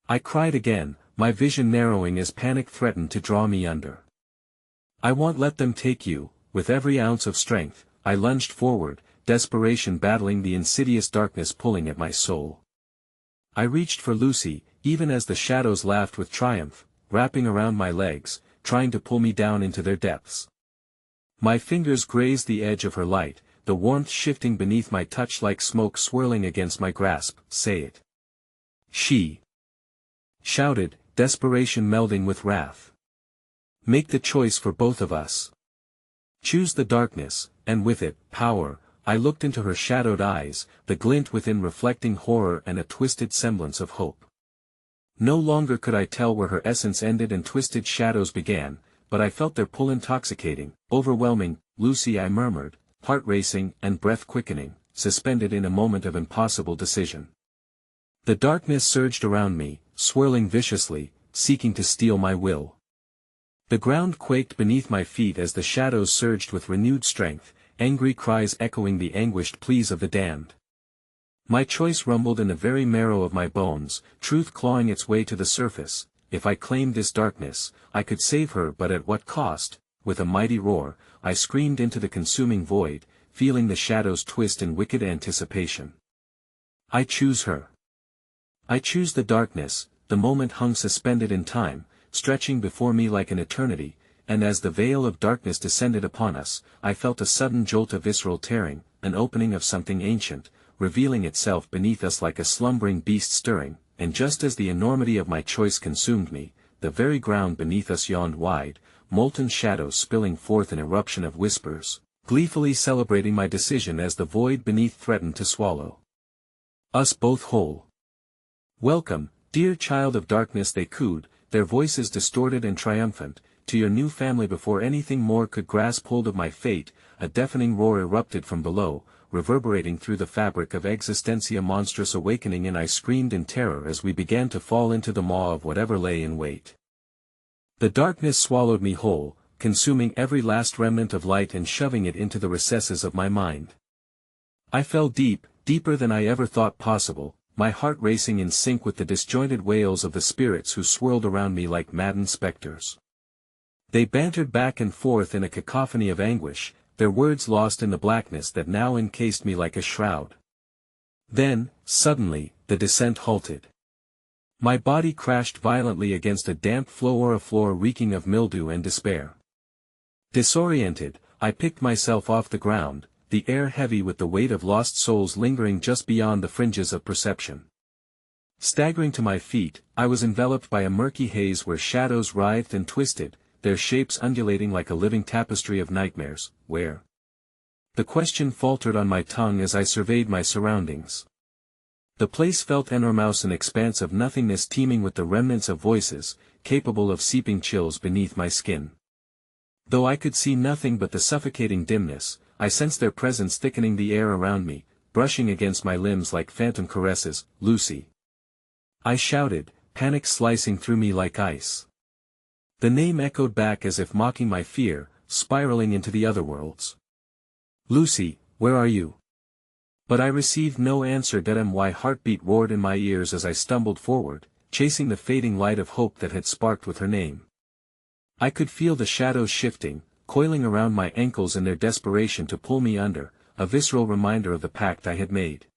I cried again, my vision narrowing as panic threatened to draw me under. "I won't let them take you." With every ounce of strength, I lunged forward, desperation battling the insidious darkness pulling at my soul. I reached for Lucy, even as the shadows laughed with triumph, wrapping around my legs, trying to pull me down into their depths. My fingers grazed the edge of her light, the warmth shifting beneath my touch like smoke swirling against my grasp. "Say it!" she shouted, desperation melding with wrath. "Make the choice for both of us. Choose the darkness, and with it, power." I looked into her shadowed eyes, the glint within reflecting horror and a twisted semblance of hope. No longer could I tell where her essence ended and twisted shadows began, but I felt their pull intoxicating, overwhelming. "Lucy," I murmured, heart racing and breath quickening, suspended in a moment of impossible decision. The darkness surged around me, swirling viciously, seeking to steal my will. The ground quaked beneath my feet as the shadows surged with renewed strength, angry cries echoing the anguished pleas of the damned. My choice rumbled in the very marrow of my bones, truth clawing its way to the surface. If I claimed this darkness, I could save her, but at what cost? With a mighty roar, I screamed into the consuming void, feeling the shadows twist in wicked anticipation. I choose her. I choose the darkness. The moment hung suspended in time, stretching before me like an eternity, and as the veil of darkness descended upon us, I felt a sudden jolt of visceral tearing, an opening of something ancient, revealing itself beneath us like a slumbering beast stirring, and just as the enormity of my choice consumed me, the very ground beneath us yawned wide, molten shadows spilling forth an eruption of whispers, gleefully celebrating my decision as the void beneath threatened to swallow us both whole. "Welcome, dear child of darkness," they cooed, their voices distorted and triumphant, "to your new family." Before anything more could grasp hold of my fate, a deafening roar erupted from below, reverberating through the fabric of existentia. Monstrous awakening, and I screamed in terror as we began to fall into the maw of whatever lay in wait. The darkness swallowed me whole, consuming every last remnant of light and shoving it into the recesses of my mind. I fell deep, deeper than I ever thought possible, my heart racing in sync with the disjointed wails of the spirits who swirled around me like maddened specters. They bantered back and forth in a cacophony of anguish, their words lost in the blackness that now encased me like a shroud. Then, suddenly, the descent halted. My body crashed violently against a damp floor, a floor reeking of mildew and despair. Disoriented, I picked myself off the ground, the air heavy with the weight of lost souls lingering just beyond the fringes of perception. Staggering to my feet, I was enveloped by a murky haze where shadows writhed and twisted, their shapes undulating like a living tapestry of nightmares. Where? The question faltered on my tongue as I surveyed my surroundings. The place felt enormous, an expanse of nothingness teeming with the remnants of voices, capable of seeping chills beneath my skin. Though I could see nothing but the suffocating dimness, I sensed their presence thickening the air around me, brushing against my limbs like phantom caresses. "Lucy!" I shouted, panic slicing through me like ice. The name echoed back as if mocking my fear, spiraling into the other worlds. "Lucy, where are you?" But I received no answer. My heartbeat roared in my ears as I stumbled forward, chasing the fading light of hope that had sparked with her name. I could feel the shadows shifting, coiling around my ankles in their desperation to pull me under, a visceral reminder of the pact I had made.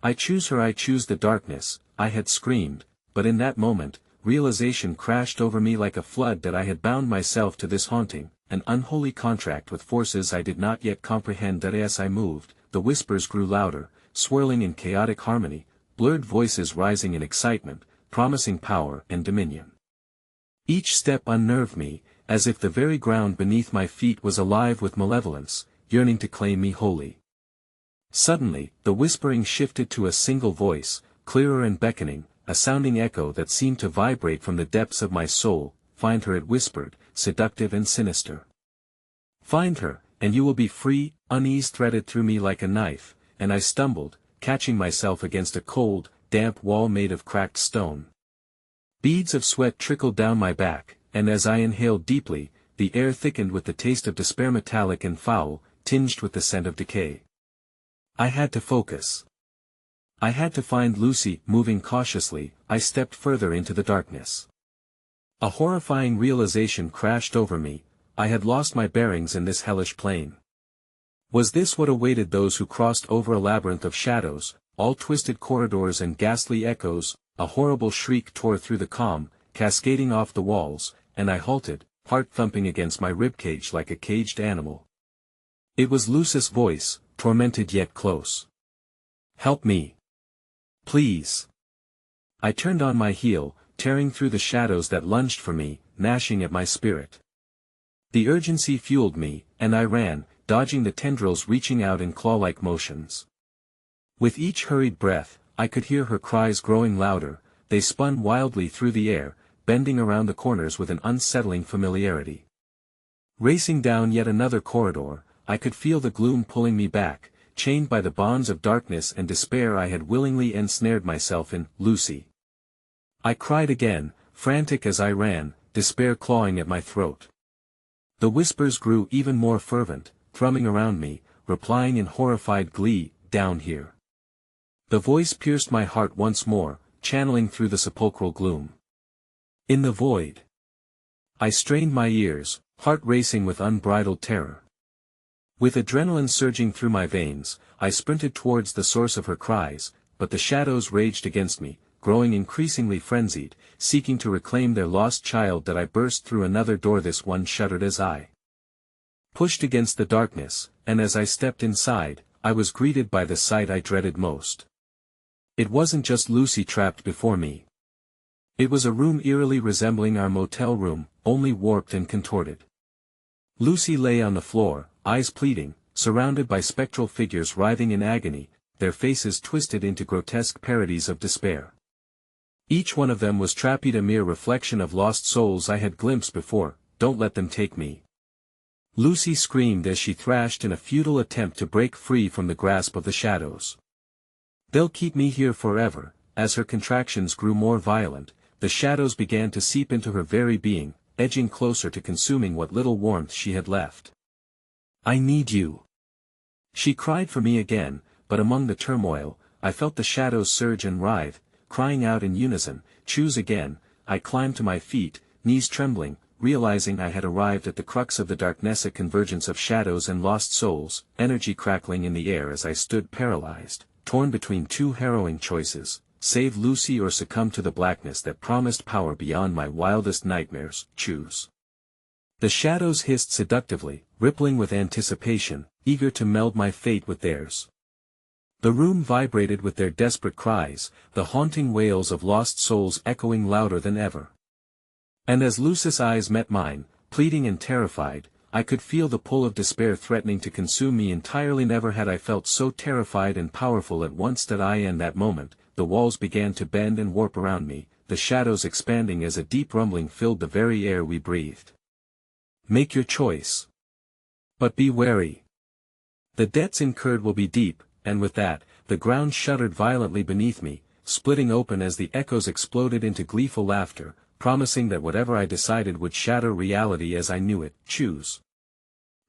"I choose her, I choose the darkness," I had screamed, but in that moment, realization crashed over me like a flood that I had bound myself to this haunting, an unholy contract with forces I did not yet comprehend. As I moved, the whispers grew louder, swirling in chaotic harmony, blurred voices rising in excitement, promising power and dominion. Each step unnerved me, as if the very ground beneath my feet was alive with malevolence, yearning to claim me wholly. Suddenly, the whispering shifted to a single voice, clearer and beckoning, a sounding echo that seemed to vibrate from the depths of my soul. "Find her," it whispered, seductive and sinister. "Find her, and you will be free." Unease threaded through me like a knife, and I stumbled, catching myself against a cold, damp wall made of cracked stone. Beads of sweat trickled down my back, and as I inhaled deeply, the air thickened with the taste of despair, metallic and foul, tinged with the scent of decay. I had to focus. I had to find Lucy. Moving cautiously, I stepped further into the darkness. A horrifying realization crashed over me: I had lost my bearings in this hellish plane. Was this what awaited those who crossed over a labyrinth of shadows, all twisted corridors and ghastly echoes? A horrible shriek tore through the calm, cascading off the walls, and I halted, heart thumping against my ribcage like a caged animal. It was Lucy's voice, tormented yet close. "Help me. Please." I turned on my heel, tearing through the shadows that lunged for me, gnashing at my spirit. The urgency fueled me, and I ran, dodging the tendrils reaching out in claw-like motions. With each hurried breath, I could hear her cries growing louder. They spun wildly through the air, bending around the corners with an unsettling familiarity. Racing down yet another corridor, I could feel the gloom pulling me back, chained by the bonds of darkness and despair I had willingly ensnared myself in. "Lucy!" I cried again, frantic as I ran, despair clawing at my throat. The whispers grew even more fervent, thrumming around me, replying in horrified glee, "Down here." The voice pierced my heart once more, channeling through the sepulchral gloom. In the void. I strained my ears, heart racing with unbridled terror. With adrenaline surging through my veins, I sprinted towards the source of her cries, but the shadows raged against me, growing increasingly frenzied, seeking to reclaim their lost child. That I burst through another door. This one shuddered as I pushed against the darkness, and as I stepped inside, I was greeted by the sight I dreaded most. It wasn't just Lucy trapped before me. It was a room eerily resembling our motel room, only warped and contorted. Lucy lay on the floor, eyes pleading, surrounded by spectral figures writhing in agony, their faces twisted into grotesque parodies of despair. Each one of them was trapped, a mere reflection of lost souls I had glimpsed before. "Don't let them take me!" Lucy screamed as she thrashed in a futile attempt to break free from the grasp of the shadows. "They'll keep me here forever." As her contractions grew more violent, the shadows began to seep into her very being, edging closer to consuming what little warmth she had left. "I need you!" She cried for me again, but among the turmoil, I felt the shadows surge and writhe, crying out in unison, "Choose again." I climbed to my feet, knees trembling, realizing I had arrived at the crux of the darkness, a convergence of shadows and lost souls, energy crackling in the air as I stood paralyzed, torn between two harrowing choices: save Lucy or succumb to the blackness that promised power beyond my wildest nightmares. Choose. The shadows hissed seductively, rippling with anticipation, eager to meld my fate with theirs. The room vibrated with their desperate cries, the haunting wails of lost souls echoing louder than ever. And as Lucy's eyes met mine, pleading and terrified, I could feel the pull of despair threatening to consume me entirely. Never had I felt so terrified and powerful at once. In that moment, the walls began to bend and warp around me, the shadows expanding as a deep rumbling filled the very air we breathed. "Make your choice. But be wary. The debts incurred will be deep." And with that, the ground shuddered violently beneath me, splitting open as the echoes exploded into gleeful laughter, promising that whatever I decided would shatter reality as I knew it. "Choose."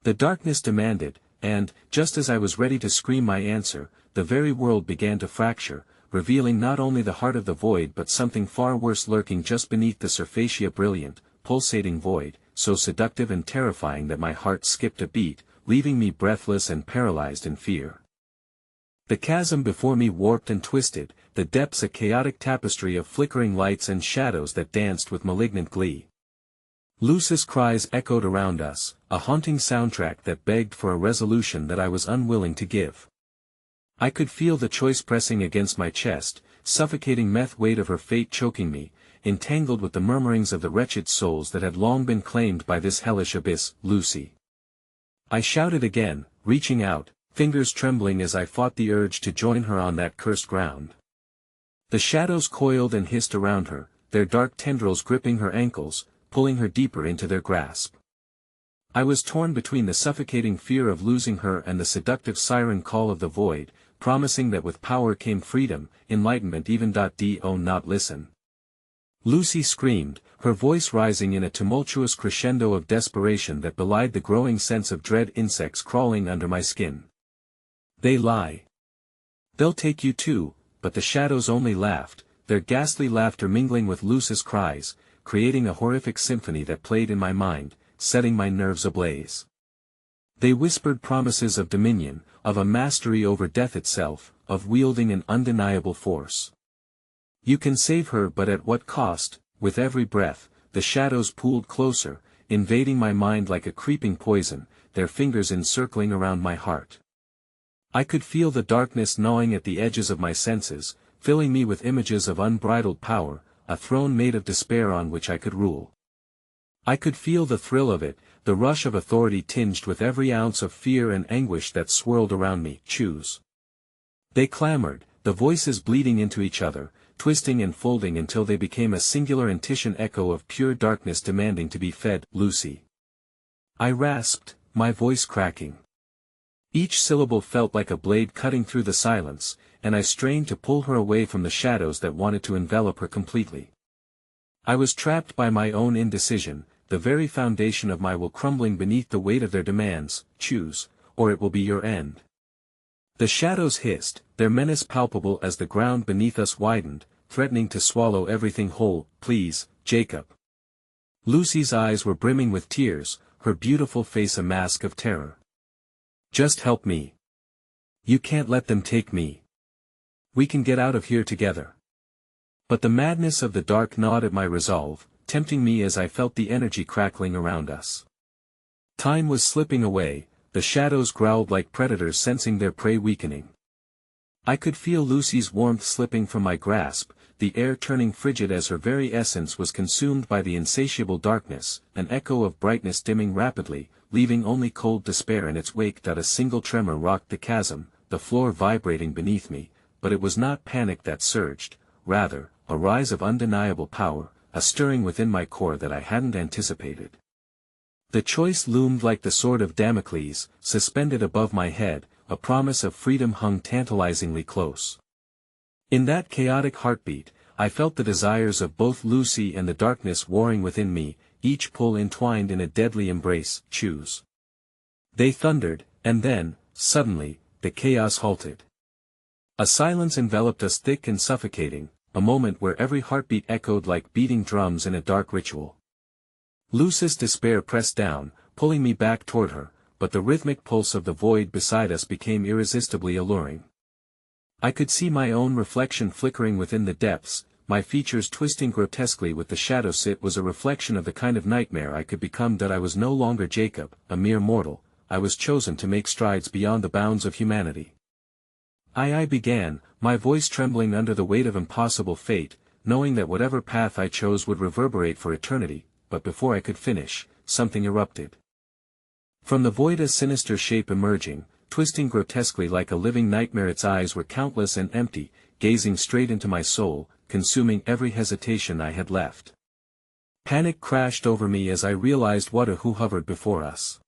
The darkness demanded, and, just as I was ready to scream my answer, the very world began to fracture, revealing not only the heart of the void but something far worse lurking just beneath the surface, a brilliant, pulsating void, so seductive and terrifying that my heart skipped a beat, leaving me breathless and paralyzed in fear. The chasm before me warped and twisted, the depths a chaotic tapestry of flickering lights and shadows that danced with malignant glee. Lucy's cries echoed around us, a haunting soundtrack that begged for a resolution that I was unwilling to give. I could feel the choice pressing against my chest, suffocating meth weight of her fate choking me, entangled with the murmurings of the wretched souls that had long been claimed by this hellish abyss. "Lucy!" I shouted again, reaching out, fingers trembling as I fought the urge to join her on that cursed ground. The shadows coiled and hissed around her, their dark tendrils gripping her ankles, pulling her deeper into their grasp. I was torn between the suffocating fear of losing her and the seductive siren call of the void, promising that with power came freedom, enlightenment even. Do not listen. Lucy screamed, her voice rising in a tumultuous crescendo of desperation that belied the growing sense of dread insects crawling under my skin. They lie. They'll take you too, but the shadows only laughed, their ghastly laughter mingling with Lucy's cries, creating a horrific symphony that played in my mind, setting my nerves ablaze. They whispered promises of dominion, of a mastery over death itself, of wielding an undeniable force. You can save her, but at what cost? With every breath, the shadows pooled closer, invading my mind like a creeping poison, their fingers encircling around my heart. I could feel the darkness gnawing at the edges of my senses, filling me with images of unbridled power, a throne made of despair on which I could rule. I could feel the thrill of it, the rush of authority tinged with every ounce of fear and anguish that swirled around me. Choose. They clamored, the voices bleeding into each other, twisting and folding until they became a singular entition echo of pure darkness demanding to be fed. Lucy. I rasped, my voice cracking. Each syllable felt like a blade cutting through the silence, and I strained to pull her away from the shadows that wanted to envelop her completely. I was trapped by my own indecision, the very foundation of my will crumbling beneath the weight of their demands. Choose, or it will be your end. The shadows hissed, their menace palpable as the ground beneath us widened, threatening to swallow everything whole. Please, Jacob. Lucy's eyes were brimming with tears, her beautiful face a mask of terror. Just help me. You can't let them take me. We can get out of here together. But the madness of the dark gnawed at my resolve, tempting me as I felt the energy crackling around us. Time was slipping away, the shadows growled like predators sensing their prey weakening. I could feel Lucy's warmth slipping from my grasp, the air turning frigid as her very essence was consumed by the insatiable darkness, an echo of brightness dimming rapidly, leaving only cold despair in its wake. A single tremor rocked the chasm, the floor vibrating beneath me, but it was not panic that surged, rather, a rise of undeniable power, a stirring within my core that I hadn't anticipated. The choice loomed like the sword of Damocles, suspended above my head, a promise of freedom hung tantalizingly close. In that chaotic heartbeat, I felt the desires of both Lucy and the darkness warring within me, each pull entwined in a deadly embrace. Choose. They thundered, and then, suddenly, the chaos halted. A silence enveloped us thick and suffocating, a moment where every heartbeat echoed like beating drums in a dark ritual. Lucy's despair pressed down, pulling me back toward her, but the rhythmic pulse of the void beside us became irresistibly alluring. I could see my own reflection flickering within the depths, my features twisting grotesquely with the shadows. It was a reflection of the kind of nightmare I could become. That I was no longer Jacob, a mere mortal, I was chosen to make strides beyond the bounds of humanity. I began, my voice trembling under the weight of impossible fate, knowing that whatever path I chose would reverberate for eternity, but before I could finish, something erupted. From the void a sinister shape emerging, twisting grotesquely like a living nightmare. Its eyes were countless and empty, gazing straight into my soul, consuming every hesitation I had left. Panic crashed over me as I realized who hovered before us.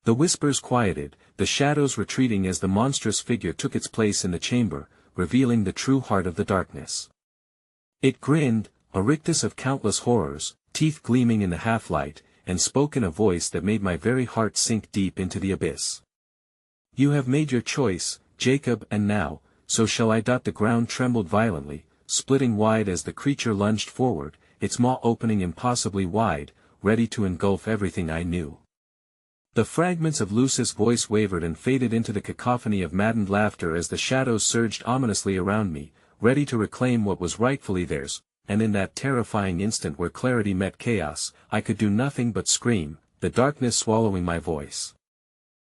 The whispers quieted, the shadows retreating as the monstrous figure took its place in the chamber, revealing the true heart of the darkness. It grinned, a rictus of countless horrors, teeth gleaming in the half-light, and spoke in a voice that made my very heart sink deep into the abyss. You have made your choice, Jacob, and now, so shall I. The ground trembled violently, splitting wide as the creature lunged forward, its maw opening impossibly wide, ready to engulf everything I knew. The fragments of Lucy's voice wavered and faded into the cacophony of maddened laughter as the shadows surged ominously around me, ready to reclaim what was rightfully theirs, and in that terrifying instant where clarity met chaos, I could do nothing but scream, the darkness swallowing my voice.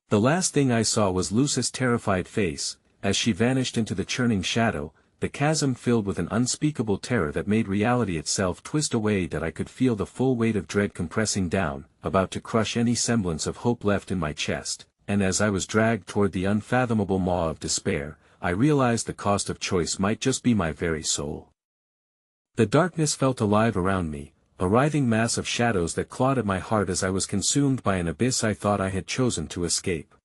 The last thing I saw was Lucy's terrified face, as she vanished into the churning shadow, the chasm filled with an unspeakable terror that made reality itself twist away. That I could feel the full weight of dread compressing down, about to crush any semblance of hope left in my chest, and as I was dragged toward the unfathomable maw of despair, I realized the cost of choice might just be my very soul. The darkness felt alive around me, a writhing mass of shadows that clawed at my heart as I was consumed by an abyss I thought I had chosen to escape.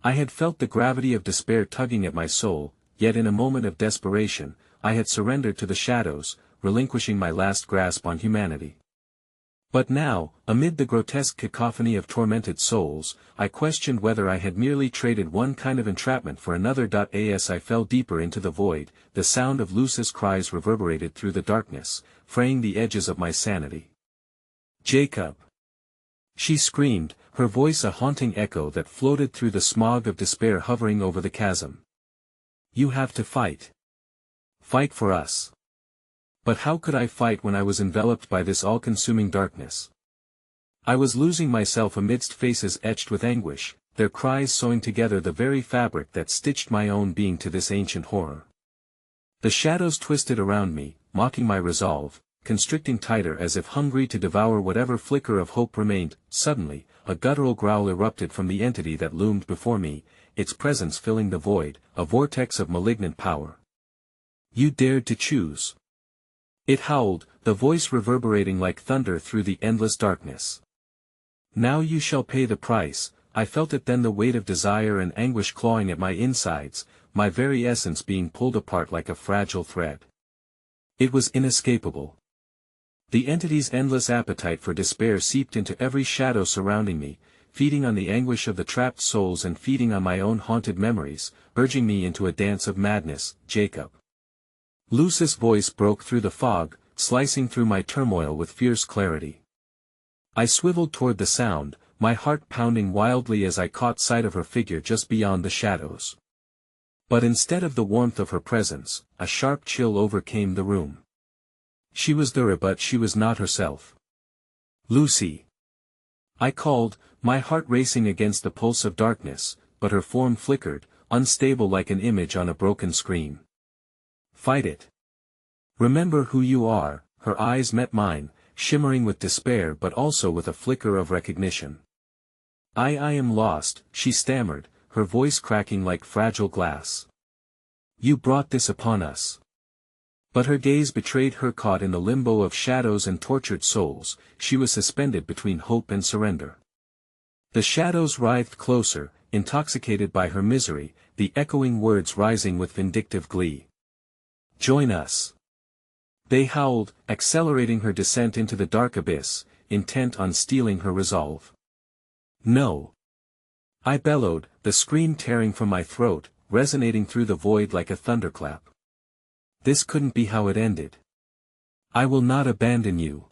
I had felt the gravity of despair tugging at my soul, yet in a moment of desperation, I had surrendered to the shadows, relinquishing my last grasp on humanity. But now, amid the grotesque cacophony of tormented souls, I questioned whether I had merely traded one kind of entrapment for another. As I fell deeper into the void, the sound of Lucy's cries reverberated through the darkness, fraying the edges of my sanity. "Jacob!" she screamed, her voice a haunting echo that floated through the smog of despair hovering over the chasm. "You have to fight. Fight for us." But how could I fight when I was enveloped by this all-consuming darkness? I was losing myself amidst faces etched with anguish, their cries sewing together the very fabric that stitched my own being to this ancient horror. The shadows twisted around me, mocking my resolve, constricting tighter as if hungry to devour whatever flicker of hope remained. Suddenly, a guttural growl erupted from the entity that loomed before me, its presence filling the void, a vortex of malignant power. "You dared to choose." It howled, the voice reverberating like thunder through the endless darkness. "Now you shall pay the price." I felt it then, the weight of desire and anguish clawing at my insides, my very essence being pulled apart like a fragile thread. It was inescapable. The entity's endless appetite for despair seeped into every shadow surrounding me, feeding on the anguish of the trapped souls and feeding on my own haunted memories, urging me into a dance of madness. "Jacob!" Lucy's voice broke through the fog, slicing through my turmoil with fierce clarity. I swiveled toward the sound, my heart pounding wildly as I caught sight of her figure just beyond the shadows. But instead of the warmth of her presence, a sharp chill overcame the room. She was there, but she was not herself. "Lucy!" I called, my heart racing against the pulse of darkness, but her form flickered, unstable like an image on a broken screen. "Fight it. Remember who you are." Her eyes met mine, shimmering with despair but also with a flicker of recognition. I am lost," she stammered, her voice cracking like fragile glass. "You brought this upon us." But her gaze betrayed her. Caught in the limbo of shadows and tortured souls, she was suspended between hope and surrender. The shadows writhed closer, intoxicated by her misery, the echoing words rising with vindictive glee. "Join us!" they howled, accelerating her descent into the dark abyss, intent on stealing her resolve. "No!" I bellowed, the scream tearing from my throat, resonating through the void like a thunderclap. This couldn't be how it ended. "I will not abandon you."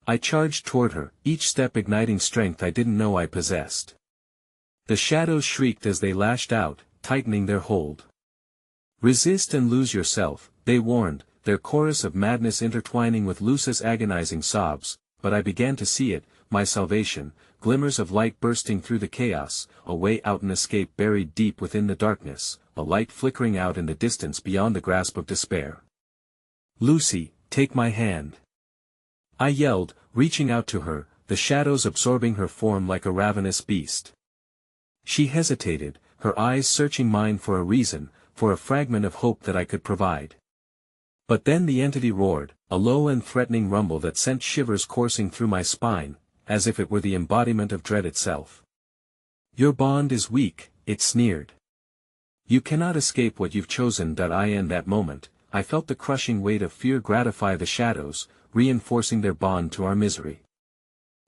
I charged toward her, each step igniting strength I didn't know I possessed. The shadows shrieked as they lashed out, tightening their hold. "Resist and lose yourself," they warned, their chorus of madness intertwining with Lucy's agonizing sobs, but I began to see it, my salvation, glimmers of light bursting through the chaos, a way out, an escape buried deep within the darkness, a light flickering out in the distance beyond the grasp of despair. "Lucy, take my hand!" I yelled, reaching out to her, the shadows absorbing her form like a ravenous beast. She hesitated, her eyes searching mine for a reason, for a fragment of hope that I could provide. But then the entity roared, a low and threatening rumble that sent shivers coursing through my spine, as if it were the embodiment of dread itself. "Your bond is weak," it sneered. "You cannot escape what you've chosen." In that moment, I felt the crushing weight of fear gratify the shadows, reinforcing their bond to our misery.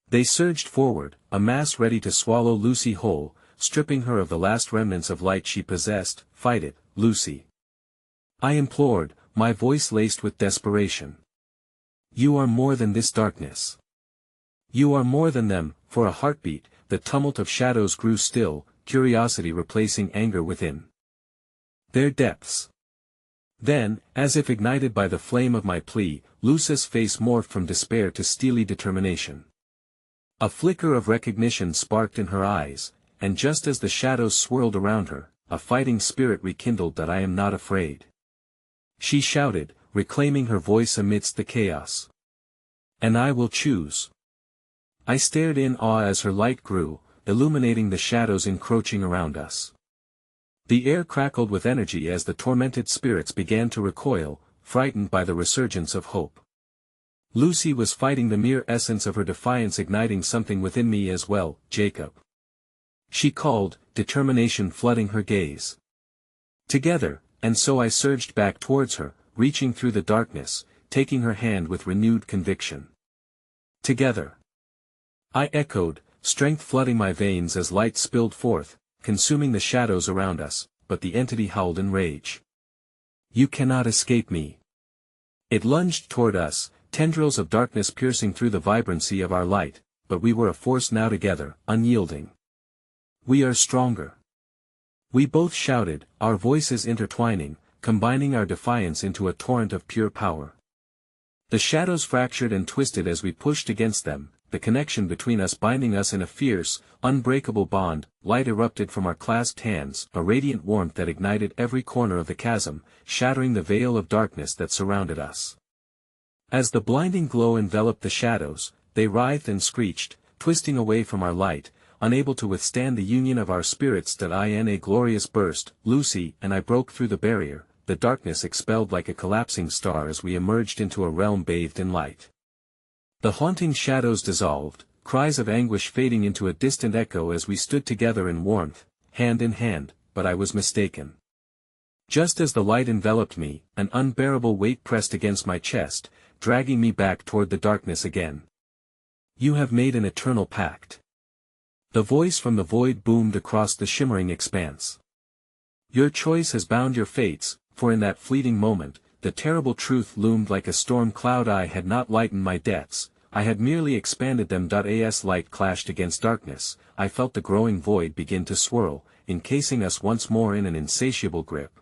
They surged forward, a mass ready to swallow Lucy whole, stripping her of the last remnants of light she possessed. "Fight it, Lucy!" I implored, my voice laced with desperation. "You are more than this darkness. You are more than them." For a heartbeat, the tumult of shadows grew still, curiosity replacing anger within their depths. Then, as if ignited by the flame of my plea, Lucy's face morphed from despair to steely determination. A flicker of recognition sparked in her eyes, and just as the shadows swirled around her, a fighting spirit rekindled. "I am not afraid," she shouted, reclaiming her voice amidst the chaos. "And I will choose." I stared in awe as her light grew, illuminating the shadows encroaching around us. The air crackled with energy as the tormented spirits began to recoil, frightened by the resurgence of hope. Lucy was fighting, the mere essence of her defiance igniting something within me as well. "Jacob!" she called, determination flooding her gaze. Together, and so I surged back towards her, reaching through the darkness, taking her hand with renewed conviction. Together. I echoed, strength flooding my veins as light spilled forth, consuming the shadows around us, but the entity howled in rage. You cannot escape me. It lunged toward us, tendrils of darkness piercing through the vibrancy of our light, but we were a force now together, unyielding. We are stronger. We both shouted, our voices intertwining, combining our defiance into a torrent of pure power. The shadows fractured and twisted as we pushed against them, the connection between us binding us in a fierce, unbreakable bond. Light erupted from our clasped hands, a radiant warmth that ignited every corner of the chasm, shattering the veil of darkness that surrounded us. As the blinding glow enveloped the shadows, they writhed and screeched, twisting away from our light, unable to withstand the union of our spirits. In a glorious burst, Lucy and I broke through the barrier, the darkness expelled like a collapsing star as we emerged into a realm bathed in light. The haunting shadows dissolved, cries of anguish fading into a distant echo as we stood together in warmth, hand in hand, but I was mistaken. Just as the light enveloped me, an unbearable weight pressed against my chest, dragging me back toward the darkness again. You have made an eternal pact. The voice from the void boomed across the shimmering expanse. Your choice has bound your fates, for in that fleeting moment, the terrible truth loomed like a storm cloud. I had not lightened my debts, I had merely expanded them. As light clashed against darkness, I felt the growing void begin to swirl, encasing us once more in an insatiable grip.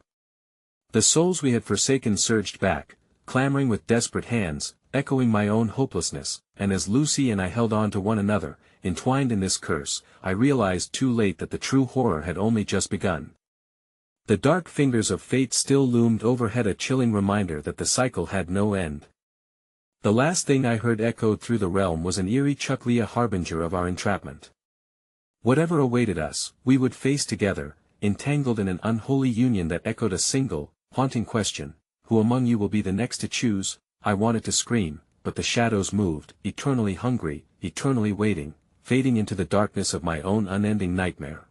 The souls we had forsaken surged back, clamoring with desperate hands, echoing my own hopelessness, and as Lucy and I held on to one another, entwined in this curse, I realized too late that the true horror had only just begun. The dark fingers of fate still loomed overhead, a chilling reminder that the cycle had no end. The last thing I heard echoed through the realm was an eerie chuckle, a harbinger of our entrapment. Whatever awaited us, we would face together, entangled in an unholy union that echoed a single, haunting question: who among you will be the next to choose? I wanted to scream, but the shadows moved, eternally hungry, eternally waiting, fading into the darkness of my own unending nightmare.